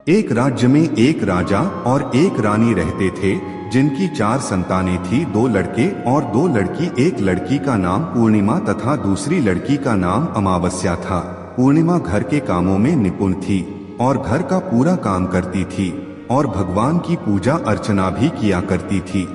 एक राज्य में एक राजा और एक रानी रहते थे, जिनकी 4 संतानें थी, 2 लड़के और 2 लड़की। एक लड़की का नाम पूर्णिमा तथा दूसरी लड़की का नाम अमावस्या था। पूर्णिमा घर के कामों में निपुण थी और घर का पूरा काम करती थी और भगवान की पूजा अर्चना भी किया करती थी।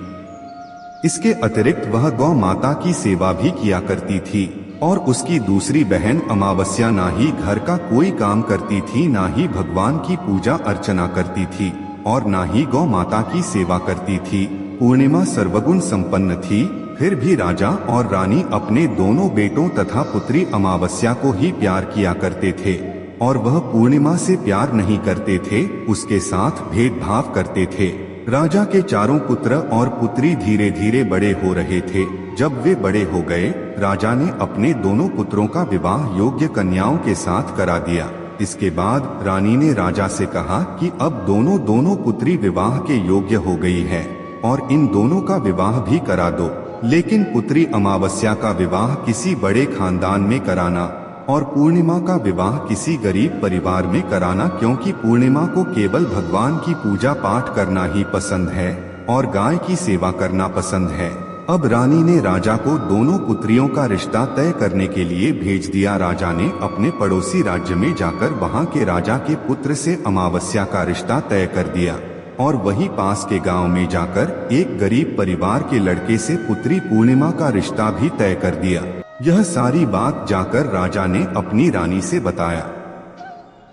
इसके अतिरिक्त वह गौ माता की सेवा भी किया करती थी। और उसकी दूसरी बहन अमावस्या ना ही घर का कोई काम करती थी, ना ही भगवान की पूजा अर्चना करती थी और ना ही गौ माता की सेवा करती थी। पूर्णिमा सर्वगुण संपन्न थी, फिर भी राजा और रानी अपने दोनों बेटों तथा पुत्री अमावस्या को ही प्यार किया करते थे और वह पूर्णिमा से प्यार नहीं करते थे, उसके साथ भेदभाव करते थे। राजा के 4 पुत्र और पुत्री धीरे धीरे बड़े हो रहे थे। जब वे बड़े हो गए, राजा ने अपने दोनों पुत्रों का विवाह योग्य कन्याओं के साथ करा दिया। इसके बाद रानी ने राजा से कहा कि अब दोनों पुत्री विवाह के योग्य हो गई है और इन दोनों का विवाह भी करा दो, लेकिन पुत्री अमावस्या का विवाह किसी बड़े खानदान में कराना और पूर्णिमा का विवाह किसी गरीब परिवार में कराना, क्योंकि पूर्णिमा को केवल भगवान की पूजा पाठ करना ही पसंद है और गाय की सेवा करना पसंद है। अब रानी ने राजा को दोनों पुत्रियों का रिश्ता तय करने के लिए भेज दिया। राजा ने अपने पड़ोसी राज्य में जाकर वहां के राजा के पुत्र से अमावस्या का रिश्ता तय कर दिया और वहीं पास के गांव में जाकर एक गरीब परिवार के लड़के से पुत्री पूर्णिमा का रिश्ता भी तय कर दिया। यह सारी बात जाकर राजा ने अपनी रानी से बताया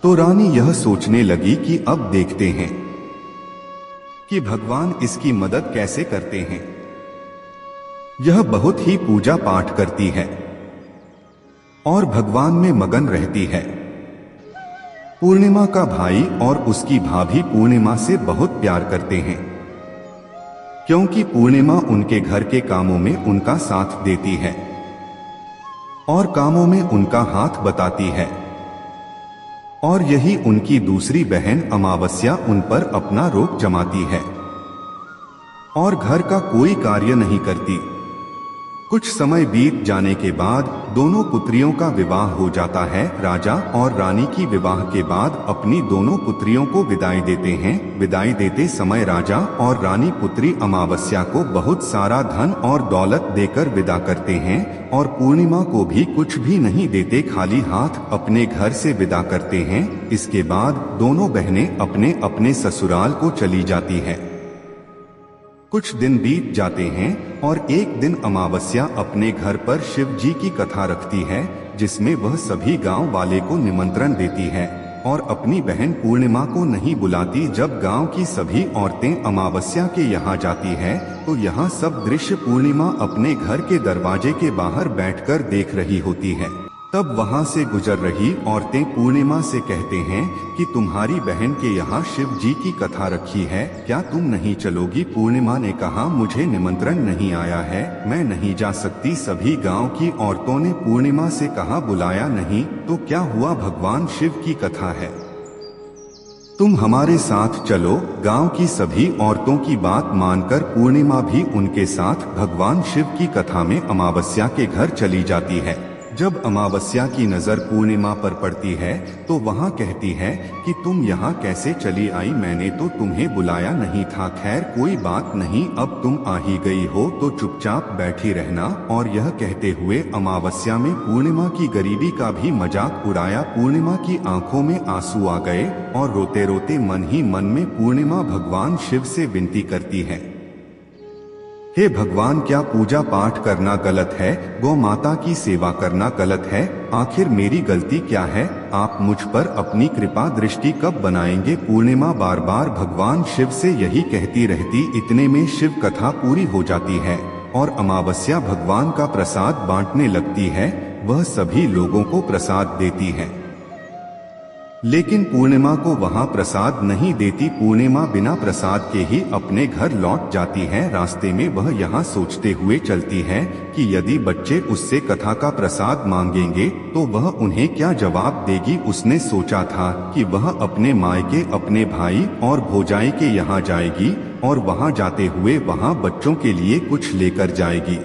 तो रानी यह सोचने लगी कि अब देखते हैं कि भगवान इसकी मदद कैसे करते हैं। यह बहुत ही पूजा पाठ करती है और भगवान में मगन रहती है। पूर्णिमा का भाई और उसकी भाभी पूर्णिमा से बहुत प्यार करते हैं, क्योंकि पूर्णिमा उनके घर के कामों में उनका साथ देती है और कामों में उनका हाथ बताती है। और यही उनकी दूसरी बहन अमावस्या उन पर अपना रोक जमाती है और घर का कोई कार्य नहीं करती। कुछ समय बीत जाने के बाद दोनों पुत्रियों का विवाह हो जाता है। राजा और रानी की विवाह के बाद अपनी दोनों पुत्रियों को विदाई देते हैं। विदाई देते समय राजा और रानी पुत्री अमावस्या को बहुत सारा धन और दौलत देकर विदा करते हैं और पूर्णिमा को भी कुछ भी नहीं देते, खाली हाथ अपने घर से विदा करते हैं। इसके बाद दोनों बहनें अपने अपने ससुराल को चली जाती हैं। कुछ दिन बीत जाते हैं और एक दिन अमावस्या अपने घर पर शिव जी की कथा रखती है, जिसमें वह सभी गांव वाले को निमंत्रण देती है और अपनी बहन पूर्णिमा को नहीं बुलाती। जब गांव की सभी औरतें अमावस्या के यहाँ जाती है तो यहाँ सब दृश्य पूर्णिमा अपने घर के दरवाजे के बाहर बैठकर देख रही होती है। तब वहां से गुजर रही औरतें पूर्णिमा से कहते हैं कि तुम्हारी बहन के यहाँ शिव जी की कथा रखी है, क्या तुम नहीं चलोगी? पूर्णिमा ने कहा, मुझे निमंत्रण नहीं आया है, मैं नहीं जा सकती। सभी गांव की औरतों ने पूर्णिमा से कहा, बुलाया नहीं तो क्या हुआ, भगवान शिव की कथा है, तुम हमारे साथ चलो। गांव की सभी औरतों की बात मानकर पूर्णिमा भी उनके साथ भगवान शिव की कथा में अमावस्या के घर चली जाती है। जब अमावस्या की नजर पूर्णिमा पर पड़ती है तो वहां कहती है कि तुम यहाँ कैसे चली आई, मैंने तो तुम्हें बुलाया नहीं था। खैर कोई बात नहीं, अब तुम आ ही गई हो तो चुपचाप बैठी रहना। और यह कहते हुए अमावस्या में पूर्णिमा की गरीबी का भी मजाक उड़ाया। पूर्णिमा की आंखों में आंसू आ गए और रोते रोते मन ही मन में पूर्णिमा भगवान शिव से विनती करती है, हे भगवान, क्या पूजा पाठ करना गलत है? गौ माता की सेवा करना गलत है? आखिर मेरी गलती क्या है? आप मुझ पर अपनी कृपा दृष्टि कब बनाएंगे? पूर्णिमा बार बार भगवान शिव से यही कहती रहती। इतने में शिव कथा पूरी हो जाती है और अमावस्या भगवान का प्रसाद बांटने लगती है। वह सभी लोगों को प्रसाद देती है, लेकिन पूर्णिमा को वहां प्रसाद नहीं देती। पूर्णिमा बिना प्रसाद के ही अपने घर लौट जाती है। रास्ते में वह यहाँ सोचते हुए चलती है कि यदि बच्चे उससे कथा का प्रसाद मांगेंगे तो वह उन्हें क्या जवाब देगी। उसने सोचा था कि वह अपने मायके, अपने भाई और भौजाई के यहाँ जाएगी और वहां जाते हुए वहां बच्चों के लिए कुछ लेकर जाएगी।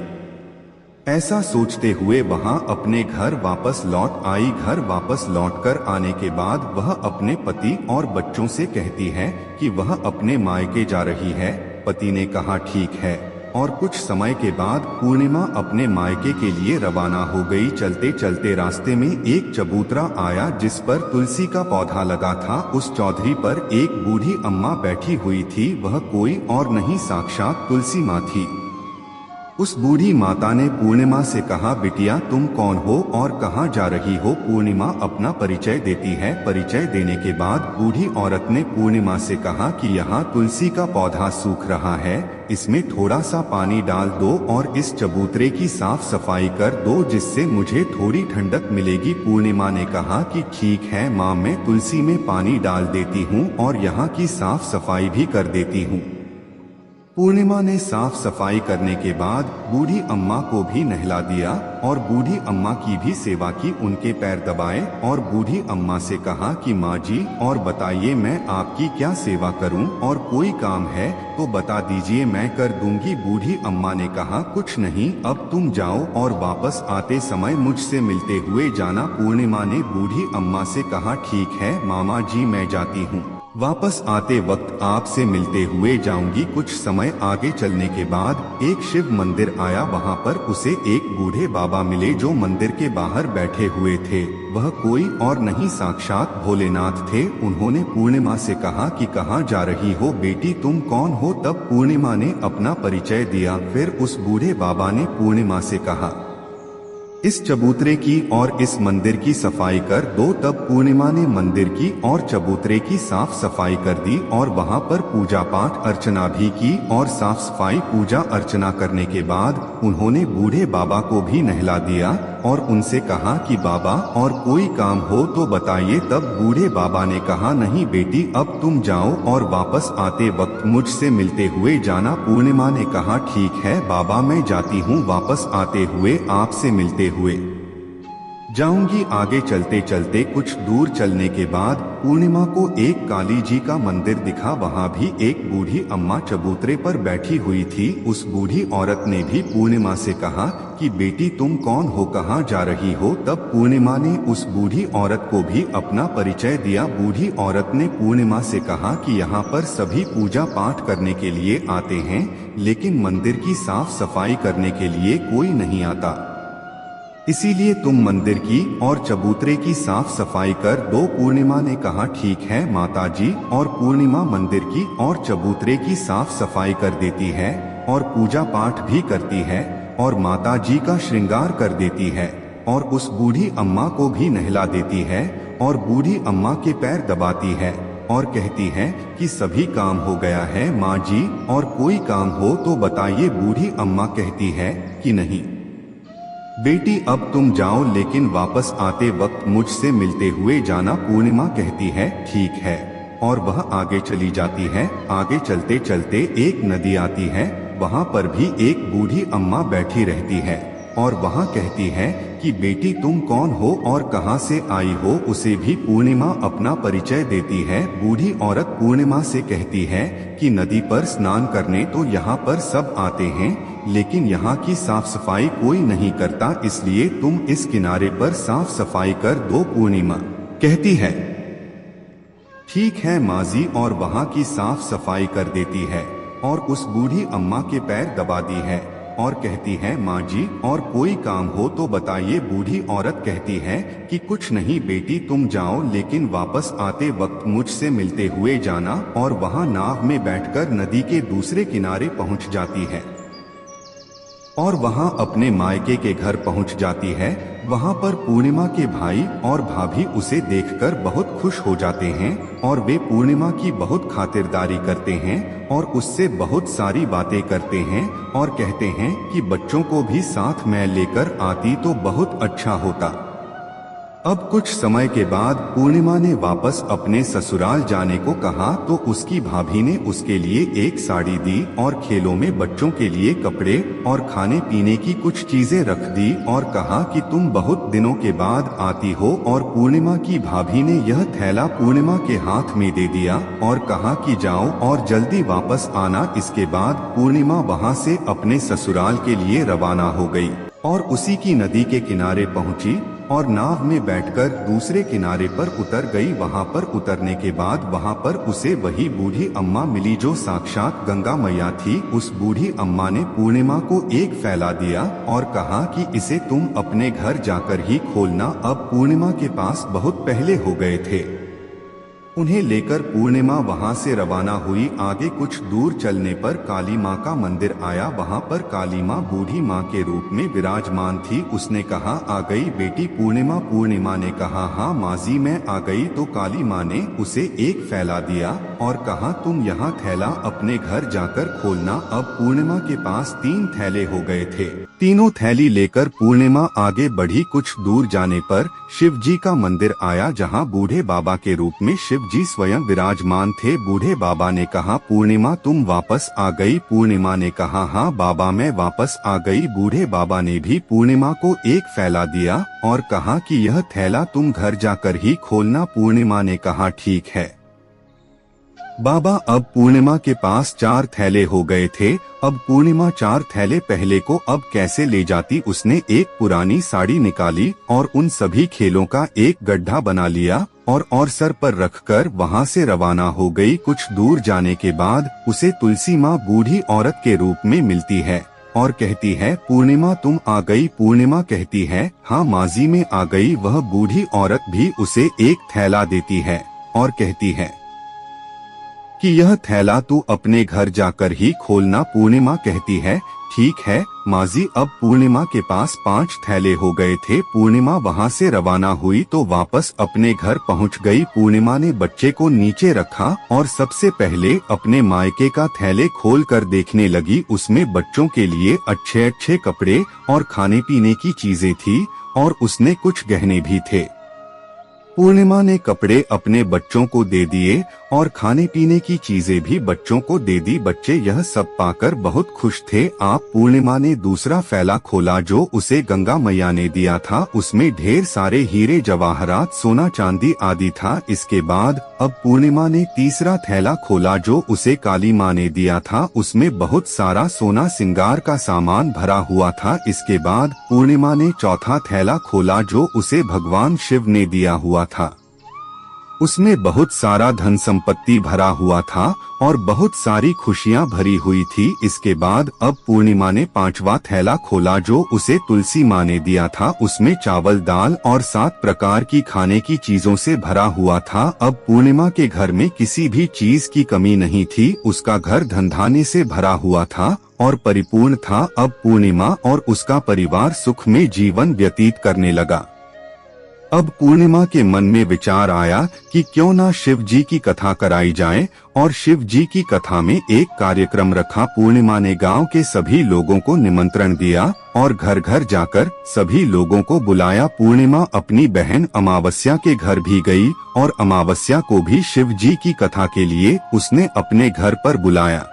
ऐसा सोचते हुए वहां अपने घर वापस लौट आई। घर वापस लौटकर आने के बाद वह अपने पति और बच्चों से कहती है कि वह अपने मायके जा रही है। पति ने कहा ठीक है, और कुछ समय के बाद पूर्णिमा अपने मायके के लिए रवाना हो गई। चलते चलते रास्ते में एक चबूतरा आया जिस पर तुलसी का पौधा लगा था। उस चौधरी पर एक बूढ़ी अम्मा बैठी हुई थी। वह कोई और नहीं, साक्षात तुलसी माँ थी। उस बूढ़ी माता ने पूर्णिमा से कहा, बिटिया तुम कौन हो और कहाँ जा रही हो? पूर्णिमा अपना परिचय देती है। परिचय देने के बाद बूढ़ी औरत ने पूर्णिमा से कहा कि यहाँ तुलसी का पौधा सूख रहा है, इसमें थोड़ा सा पानी डाल दो और इस चबूतरे की साफ सफाई कर दो, जिससे मुझे थोड़ी ठंडक मिलेगी। पूर्णिमा ने कहा कि ठीक है माँ, मैं तुलसी में पानी डाल देती हूँ और यहाँ की साफ सफाई भी कर देती हूँ। पूर्णिमा ने साफ सफाई करने के बाद बूढ़ी अम्मा को भी नहला दिया और बूढ़ी अम्मा की भी सेवा की। उनके पैर दबाए और बूढ़ी अम्मा से कहा कि माँ जी और बताइए मैं आपकी क्या सेवा करूं, और कोई काम है तो बता दीजिए, मैं कर दूंगी। बूढ़ी अम्मा ने कहा कुछ नहीं, अब तुम जाओ और वापस आते समय मुझसे मिलते हुए जाना। पूर्णिमा ने बूढ़ी अम्मा से कहा ठीक है मामा जी, मैं जाती हूँ, वापस आते वक्त आपसे मिलते हुए जाऊंगी। कुछ समय आगे चलने के बाद एक शिव मंदिर आया। वहां पर उसे एक बूढ़े बाबा मिले जो मंदिर के बाहर बैठे हुए थे। वह कोई और नहीं, साक्षात भोलेनाथ थे। उन्होंने पूर्णिमा से कहा कि कहाँ जा रही हो बेटी, तुम कौन हो? तब पूर्णिमा ने अपना परिचय दिया। फिर उस बूढ़े बाबा ने पूर्णिमा से कहा इस चबूतरे की और इस मंदिर की सफाई कर दो। तब पूर्णिमा ने मंदिर की और चबूतरे की साफ सफाई कर दी और वहां पर पूजा पाठ अर्चना भी की। और साफ सफाई पूजा अर्चना करने के बाद उन्होंने बूढ़े बाबा को भी नहला दिया और उनसे कहा कि बाबा और कोई काम हो तो बताइए। तब बूढ़े बाबा ने कहा नहीं बेटी, अब तुम जाओ और वापस आते वक्त मुझसे मिलते हुए जाना। पूर्णिमा ने कहा ठीक है बाबा, मैं जाती हूँ, वापस आते हुए आपसे मिलते हुए जाऊंगी। आगे चलते चलते कुछ दूर चलने के बाद पूर्णिमा को एक काली जी का मंदिर दिखा। वहां भी एक बूढ़ी अम्मा चबूतरे पर बैठी हुई थी। उस बूढ़ी औरत ने भी पूर्णिमा से कहा कि बेटी तुम कौन हो, कहाँ जा रही हो? तब पूर्णिमा ने उस बूढ़ी औरत को भी अपना परिचय दिया। बूढ़ी औरत ने पूर्णिमा से कहा कि यहाँ पर सभी पूजा पाठ करने के लिए आते हैं, लेकिन मंदिर की साफ सफाई करने के लिए कोई नहीं आता, इसीलिए तुम मंदिर की और चबूतरे की साफ सफाई कर दो। पूर्णिमा ने कहा ठीक है माताजी, और पूर्णिमा मंदिर की और चबूतरे की साफ सफाई कर देती है और पूजा पाठ भी करती है और माताजी का श्रृंगार कर देती है और उस बूढ़ी अम्मा को भी नहला देती है और बूढ़ी अम्मा के पैर दबाती है और कहती है कि सभी काम हो गया है माँ जी, और कोई काम हो तो बताइए। बूढ़ी अम्मा कहती है कि नहीं बेटी, अब तुम जाओ, लेकिन वापस आते वक्त मुझसे मिलते हुए जाना। पूर्णिमा कहती है ठीक है, और वह आगे चली जाती है। आगे चलते चलते एक नदी आती है। वहाँ पर भी एक बूढ़ी अम्मा बैठी रहती है और वहाँ कहती है कि बेटी तुम कौन हो और कहाँ से आई हो? उसे भी पूर्णिमा अपना परिचय देती है। बूढ़ी औरत पूर्णिमा से कहती है कि नदी पर स्नान करने तो यहाँ पर सब आते हैं, लेकिन यहाँ की साफ सफाई कोई नहीं करता, इसलिए तुम इस किनारे पर साफ सफाई कर दो। पूर्णिमा कहती है ठीक है माजी, और वहाँ की साफ सफाई कर देती है और उस बूढ़ी अम्मा के पैर दबा दी है और कहती है माँ जी, और कोई काम हो तो बताइए। बूढ़ी औरत कहती है कि कुछ नहीं बेटी, तुम जाओ, लेकिन वापस आते वक्त मुझसे मिलते हुए जाना। और वहाँ नाव में बैठकर नदी के दूसरे किनारे पहुँच जाती है और वहां अपने मायके के घर पहुंच जाती है। वहां पर पूर्णिमा के भाई और भाभी उसे देखकर बहुत खुश हो जाते हैं और वे पूर्णिमा की बहुत खातिरदारी करते हैं और उससे बहुत सारी बातें करते हैं और कहते हैं कि बच्चों को भी साथ में लेकर आती तो बहुत अच्छा होता। अब कुछ समय के बाद पूर्णिमा ने वापस अपने ससुराल जाने को कहा तो उसकी भाभी ने उसके लिए एक साड़ी दी और खेलों में बच्चों के लिए कपड़े और खाने पीने की कुछ चीजें रख दी और कहा कि तुम बहुत दिनों के बाद आती हो। और पूर्णिमा की भाभी ने यह थैला पूर्णिमा के हाथ में दे दिया और कहा कि जाओ और जल्दी वापस आना। इसके बाद पूर्णिमा वहां से अपने ससुराल के लिए रवाना हो गई। और उसी की नदी के किनारे पहुंची और नाव में बैठकर दूसरे किनारे पर उतर गई। वहां पर उतरने के बाद वहां पर उसे वही बूढ़ी अम्मा मिली जो साक्षात गंगा मैया थी। उस बूढ़ी अम्मा ने पूर्णिमा को एक फैला दिया और कहा कि इसे तुम अपने घर जाकर ही खोलना। अब पूर्णिमा के पास बहुत पहले हो गए थे। उन्हें लेकर पूर्णिमा वहां से रवाना हुई। आगे कुछ दूर चलने पर काली माँ का मंदिर आया। वहां पर काली माँ बूढ़ी माँ के रूप में विराजमान थी। उसने कहा, आ गई बेटी पूर्णिमा। पूर्णिमा ने कहा, हाँ माजी मैं आ गई। तो काली माँ ने उसे एक फैला दिया और कहा, तुम यहाँ थैला अपने घर जाकर खोलना। अब पूर्णिमा के पास 3 थैले हो गए थे। तीनों थैली लेकर पूर्णिमा आगे बढ़ी। कुछ दूर जाने पर शिव जी का मंदिर आया, जहाँ बूढ़े बाबा के रूप में शिव जी स्वयं विराजमान थे। बूढ़े बाबा ने कहा, पूर्णिमा तुम वापस आ गई। पूर्णिमा ने कहा, हाँ बाबा मैं वापस आ गई। बूढ़े बाबा ने भी पूर्णिमा को एक फैला दिया और कहा कि यह थैला तुम घर जाकर ही खोलना। पूर्णिमा ने कहा, ठीक है बाबा। अब पूर्णिमा के पास 4 थैले हो गए थे। अब पूर्णिमा 4 थैले पहले को अब कैसे ले जाती। उसने एक पुरानी साड़ी निकाली और उन सभी खेलों का एक गड्ढा बना लिया और सर पर रखकर वहां से रवाना हो गई। कुछ दूर जाने के बाद उसे तुलसी माँ बूढ़ी औरत के रूप में मिलती है और कहती है, पूर्णिमा तुम आ गई। पूर्णिमा कहती है, हाँ माजी में आ गई। वह बूढ़ी औरत भी उसे एक थैला देती है और कहती है कि यह थैला तू अपने घर जाकर ही खोलना। पूर्णिमा कहती है, ठीक है माजी। अब पूर्णिमा के पास 5 थैले हो गए थे। पूर्णिमा वहां से रवाना हुई तो वापस अपने घर पहुंच गई। पूर्णिमा ने बच्चे को नीचे रखा और सबसे पहले अपने मायके का थैले खोल कर देखने लगी। उसमें बच्चों के लिए अच्छे अच्छे कपड़े और खाने पीने की चीजें थी और उसने कुछ गहने भी थे। पूर्णिमा ने कपड़े अपने बच्चों को दे दिए और खाने पीने की चीजें भी बच्चों को दे दी। बच्चे यह सब पाकर बहुत खुश थे। आप पूर्णिमा ने दूसरा फैला खोला जो उसे गंगा मैया ने दिया था। उसमें ढेर सारे हीरे जवाहरात सोना चांदी आदि था। इसके बाद अब पूर्णिमा ने तीसरा थैला खोला जो उसे काली माँ ने दिया था। उसमें बहुत सारा सोना सिंगार का सामान भरा हुआ था। इसके बाद पूर्णिमा ने चौथा थैला खोला जो उसे भगवान शिव ने दिया हुआ था। उसमें बहुत सारा धन संपत्ति भरा हुआ था और बहुत सारी खुशियां भरी हुई थी। इसके बाद अब पूर्णिमा ने 5वां थैला खोला जो उसे तुलसी माँ ने दिया था। उसमें चावल दाल और 7 प्रकार की खाने की चीजों से भरा हुआ था। अब पूर्णिमा के घर में किसी भी चीज की कमी नहीं थी। उसका घर धनधान्य से भरा हुआ था और परिपूर्ण था। अब पूर्णिमा और उसका परिवार सुख में जीवन व्यतीत करने लगा। अब पूर्णिमा के मन में विचार आया कि क्यों ना शिव जी की कथा कराई जाए और शिव जी की कथा में एक कार्यक्रम रखा। पूर्णिमा ने गांव के सभी लोगों को निमंत्रण दिया और घर घर जाकर सभी लोगों को बुलाया। पूर्णिमा अपनी बहन अमावस्या के घर भी गई और अमावस्या को भी शिव जी की कथा के लिए उसने अपने घर पर बुलाया।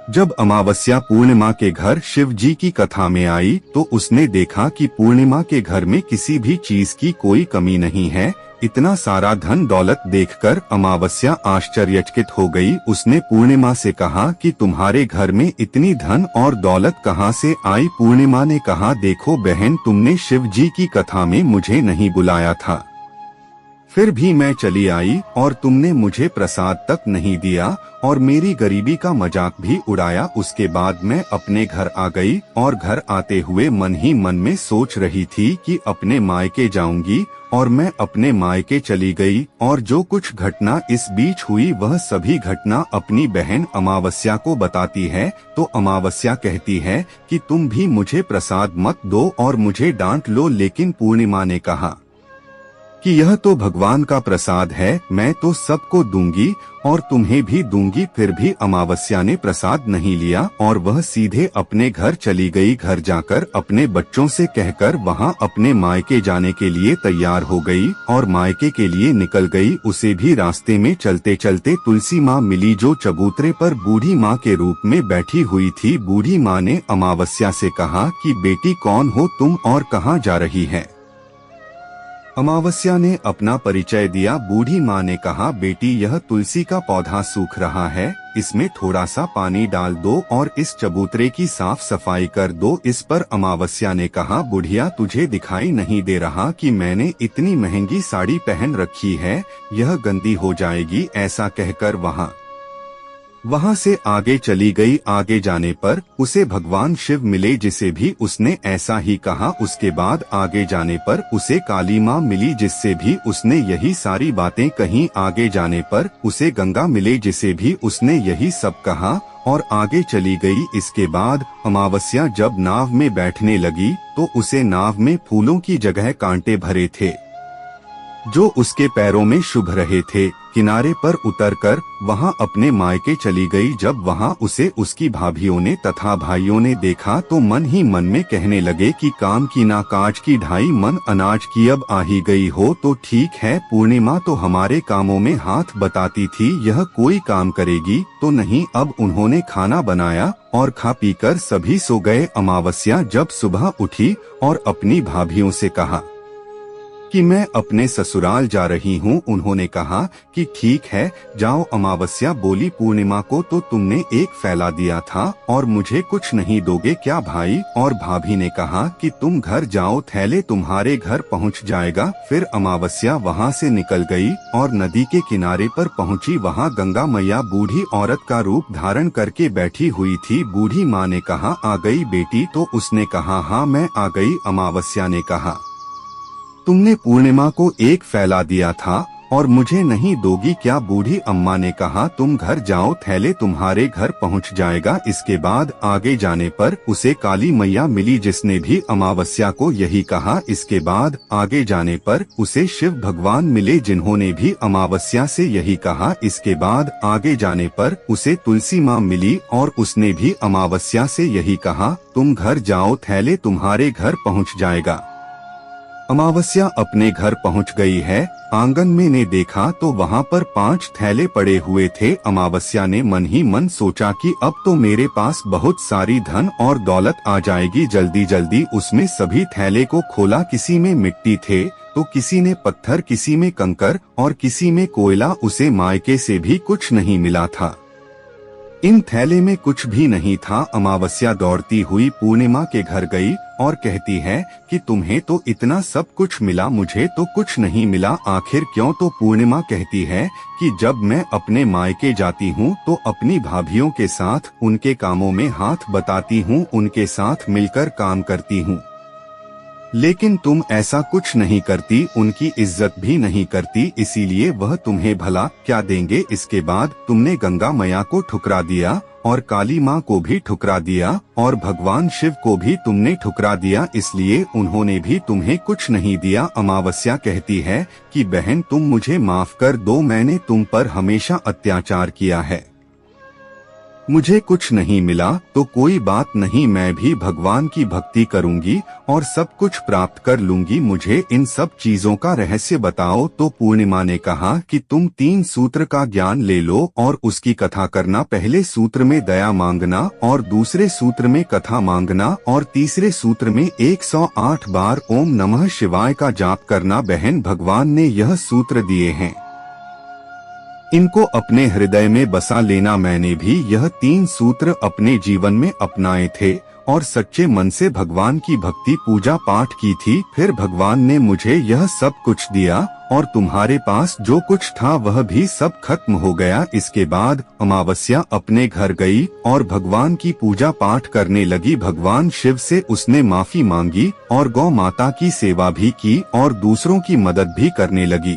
जब अमावस्या पूर्णिमा के घर शिव जी की कथा में आई तो उसने देखा कि पूर्णिमा के घर में किसी भी चीज की कोई कमी नहीं है। इतना सारा धन दौलत देखकर अमावस्या आश्चर्यचकित हो गई। उसने पूर्णिमा से कहा कि तुम्हारे घर में इतनी धन और दौलत कहाँ से आई। पूर्णिमा ने कहा, देखो बहन, तुमने शिव जी की कथा में मुझे नहीं बुलाया था, फिर भी मैं चली आई और तुमने मुझे प्रसाद तक नहीं दिया और मेरी गरीबी का मजाक भी उड़ाया। उसके बाद मैं अपने घर आ गई और घर आते हुए मन ही मन में सोच रही थी कि अपने मायके जाऊंगी और मैं अपने मायके चली गई और जो कुछ घटना इस बीच हुई वह सभी घटना अपनी बहन अमावस्या को बताती है। तो अमावस्या कहती है कि तुम भी मुझे प्रसाद मत दो और मुझे डांट लो। लेकिन पूर्णिमा ने कहा कि यह तो भगवान का प्रसाद है, मैं तो सबको दूंगी और तुम्हें भी दूंगी। फिर भी अमावस्या ने प्रसाद नहीं लिया और वह सीधे अपने घर चली गई। घर जाकर अपने बच्चों से कहकर वहां अपने मायके जाने के लिए तैयार हो गई और मायके के लिए निकल गई। उसे भी रास्ते में चलते चलते तुलसी माँ मिली जो चबूतरे पर बूढ़ी माँ के रूप में बैठी हुई थी। बूढ़ी माँ ने अमावस्या से कहा कि बेटी कौन हो तुम और कहाँ जा रही है। अमावस्या ने अपना परिचय दिया। बूढ़ी माँ ने कहा, बेटी यह तुलसी का पौधा सूख रहा है इसमें थोड़ा सा पानी डाल दो और इस चबूतरे की साफ सफाई कर दो। इस पर अमावस्या ने कहा, बुढ़िया तुझे दिखाई नहीं दे रहा कि मैंने इतनी महंगी साड़ी पहन रखी है, यह गंदी हो जाएगी। ऐसा कहकर वहां से आगे चली गई। आगे जाने पर उसे भगवान शिव मिले, जिसे भी उसने ऐसा ही कहा। उसके बाद आगे जाने पर उसे काली माँ मिली, जिससे भी उसने यही सारी बातें कही। आगे जाने पर उसे गंगा मिले, जिसे भी उसने यही सब कहा और आगे चली गई। इसके बाद अमावस्या जब नाव में बैठने लगी तो उसे नाव में फूलों की जगह कांटे भरे थे जो उसके पैरों में शुभ रहे थे। किनारे पर उतरकर वहां अपने मायके चली गई। जब वहां उसे उसकी भाभियों ने तथा भाइयों ने देखा तो मन ही मन में कहने लगे कि काम की ना काज की ढाई मन अनाज की, अब आ ही गई हो तो ठीक है। पूर्णिमा तो हमारे कामों में हाथ बताती थी, यह कोई काम करेगी तो नहीं। अब उन्होंने खाना बनाया और खा पीकर सभी सो गए। अमावस्या जब सुबह उठी और अपनी भाभियों से कहा कि मैं अपने ससुराल जा रही हूँ। उन्होंने कहा कि ठीक है जाओ। अमावस्या बोली, पूर्णिमा को तो तुमने एक फैला दिया था और मुझे कुछ नहीं दोगे क्या भाई? और भाभी ने कहा कि तुम घर जाओ, थैले तुम्हारे घर पहुँच जाएगा। फिर अमावस्या वहाँ से निकल गई और नदी के किनारे पर पहुँची। वहाँ गंगा मैया बूढ़ी औरत का रूप धारण करके बैठी हुई थी। बूढ़ी माँ ने कहा, आ गई बेटी? तो उसने कहा, हाँ मैं आ गई। अमावस्या ने कहा, तुमने पूर्णिमा को एक फैला दिया था और मुझे नहीं दोगी क्या? बूढ़ी अम्मा ने कहा, तुम घर जाओ, थैले तुम्हारे घर पहुंच जाएगा। इसके बाद आगे जाने पर उसे काली मैया मिली, जिसने भी अमावस्या को यही कहा। इसके बाद आगे जाने पर उसे शिव भगवान मिले, जिन्होंने भी अमावस्या से यही कहा। इसके बाद आगे जाने पर उसे तुलसी माँ मिली और उसने भी अमावस्या से यही कहा, तुम घर जाओ, थैले तुम्हारे घर पहुँच जाएगा। अमावस्या अपने घर पहुंच गई है। आंगन में ने देखा तो वहां पर 5 थैले पड़े हुए थे। अमावस्या ने मन ही मन सोचा कि अब तो मेरे पास बहुत सारी धन और दौलत आ जाएगी। जल्दी जल्दी उसमें सभी थैले को खोला। किसी में मिट्टी थे तो किसी ने पत्थर, किसी में कंकर और किसी में कोयला। उसे मायके से भी कुछ नहीं मिला था। इन थैले में कुछ भी नहीं था। अमावस्या दौड़ती हुई पूर्णिमा के घर गई और कहती है कि तुम्हें तो इतना सब कुछ मिला, मुझे तो कुछ नहीं मिला, आखिर क्यों? तो पूर्णिमा कहती है कि जब मैं अपने मायके जाती हूँ तो अपनी भाभियों के साथ उनके कामों में हाथ बताती हूँ, उनके साथ मिलकर काम करती हूँ, लेकिन तुम ऐसा कुछ नहीं करती, उनकी इज्जत भी नहीं करती, इसीलिए वह तुम्हें भला क्या देंगे। इसके बाद तुमने गंगा मैया को ठुकरा दिया और काली माँ को भी ठुकरा दिया और भगवान शिव को भी तुमने ठुकरा दिया, इसलिए उन्होंने भी तुम्हें कुछ नहीं दिया। अमावस्या कहती है कि बहन तुम मुझे माफ कर दो, मैंने तुम पर हमेशा अत्याचार किया है, मुझे कुछ नहीं मिला तो कोई बात नहीं, मैं भी भगवान की भक्ति करूंगी और सब कुछ प्राप्त कर लूंगी, मुझे इन सब चीजों का रहस्य बताओ। तो पूर्णिमा ने कहा कि तुम 3 सूत्र का ज्ञान ले लो और उसकी कथा करना। पहले सूत्र में दया मांगना और दूसरे सूत्र में कथा मांगना और तीसरे सूत्र में 108 बार ओम नमः शिवाय का जाप करना। बहन भगवान ने यह सूत्र दिए हैं, इनको अपने हृदय में बसा लेना। मैंने भी यह 3 सूत्र अपने जीवन में अपनाए थे और सच्चे मन से भगवान की भक्ति पूजा पाठ की थी। फिर भगवान ने मुझे यह सब कुछ दिया और तुम्हारे पास जो कुछ था वह भी सब खत्म हो गया। इसके बाद अमावस्या अपने घर गई और भगवान की पूजा पाठ करने लगी। भगवान शिव से उसने माफी मांगी और गौ माता की सेवा भी की और दूसरों की मदद भी करने लगी।